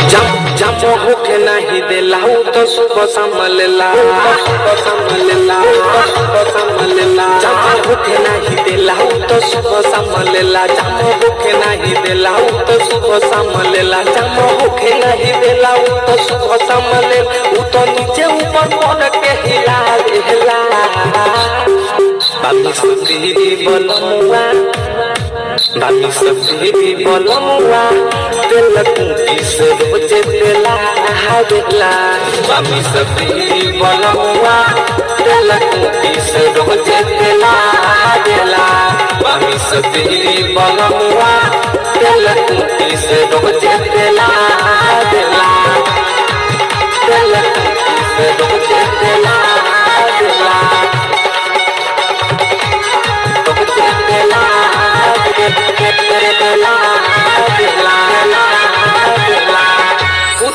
भूखे नहीं देला तो सुबह संभलेला भूखे नहीं देला तो सुबह संभलेला भूखे नहीं देला तो सुबह संभलेला भूखे नहीं देला तो सुबह संभले तो नीचे ऊपर पड़ के हिला हिला बाबी सुधी बोलमुआ बाबी सुधी बोलमुआ दिल कुकी से रोजे दिला हावेला बाबी सुधी बोलमुआ दिल कुकी से रोजे दिला हावेला बाबी सुधी बोलमुआ दिल कुकी से रोजे दिला हावेला दिल कुकी से रोजे दिला हावेला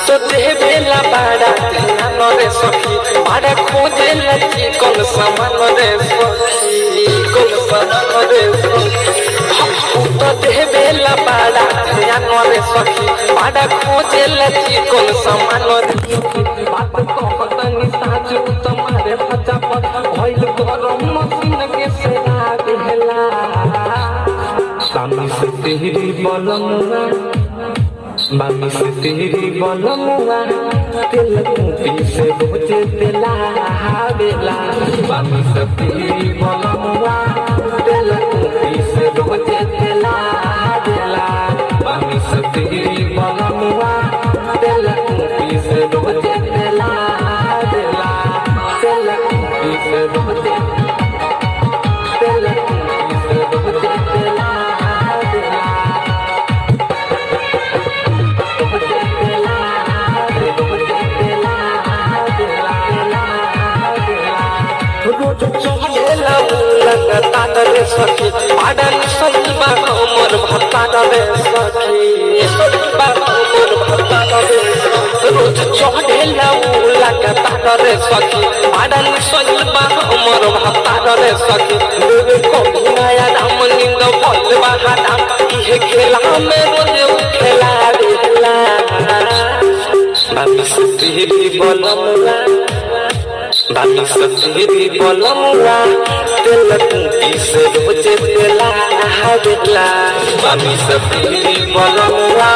तो देवेला बाड़ा ध्यान रे सखी बाड़ा खोजे लची कौन सामान रे सखी कौन सामान रे सखी तो देवेला बाड़ा ध्यान रे सखी बाड़ा खोजे लची कौन सामान रे बात कहतनी साच तुम्हारे फटा पर भइल गरम मशीन के सेरा देला सामी से तेरी बलमुआ मामी से तेरी बलमुआ दिल कुपी से रोजे दिला हावेला मामी से तेरी बलमुआ दिल कुपी से रोजे दिला हावेला मामी से तेरी बलमुआ दिल कुपी से रोजे दिला हावेला दिल कुपी से रोजे दिल कुपी से रोजे दिला हावेला रोज चलेला लगता रे सखी पाडन सलबा हमर भत्ता रे सखी सलबा हमर भत्ता रे रोज चलेला लगता रे सखी पाडन सलबा हमर भत्ता रे सखी रे कभी नया राम निंद भलवा हादाम इहे खेला में रोज खेला रेला बाबी सुधी बोलमुआ बाबी सुधी बोलमुआ दिल कुकी से रोजे दिला हावेला बाबी सुधी बोलमुआ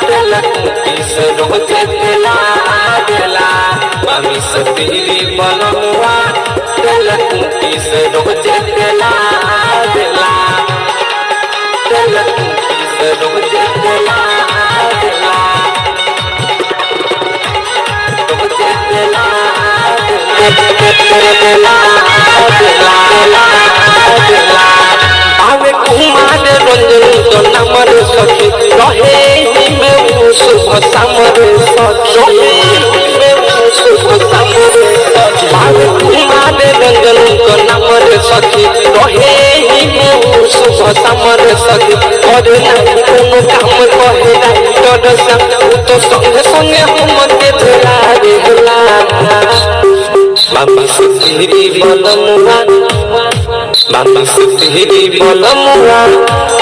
दिल कुकी से रोजे दिला हावेला बाबी सुधी बोलमुआ दिल कुकी से रोजे दिला हावेला दिल कुकी से रोजे दिला हावेला आवे कुमार रंजन तो नमर सखी रहे में शुभ समर सखी में शुभ समर आवे कुमार रंजन तो नमर सखी रहे में शुभ समर सखी और नहीं कोनो काम कहे नहीं डर संग तो संगे संगे हम के धरा देला बाबी सुधी बोलमुआ बाबी सुधी बोलमुआ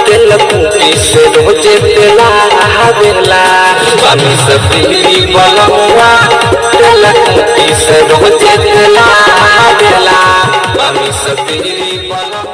दिल कुकी से रोजे दिला हावेला बाबी सुधी बोलमुआ दिल कुकी से रोजे दिला हावेला बाबी सुधी बोलमुआ।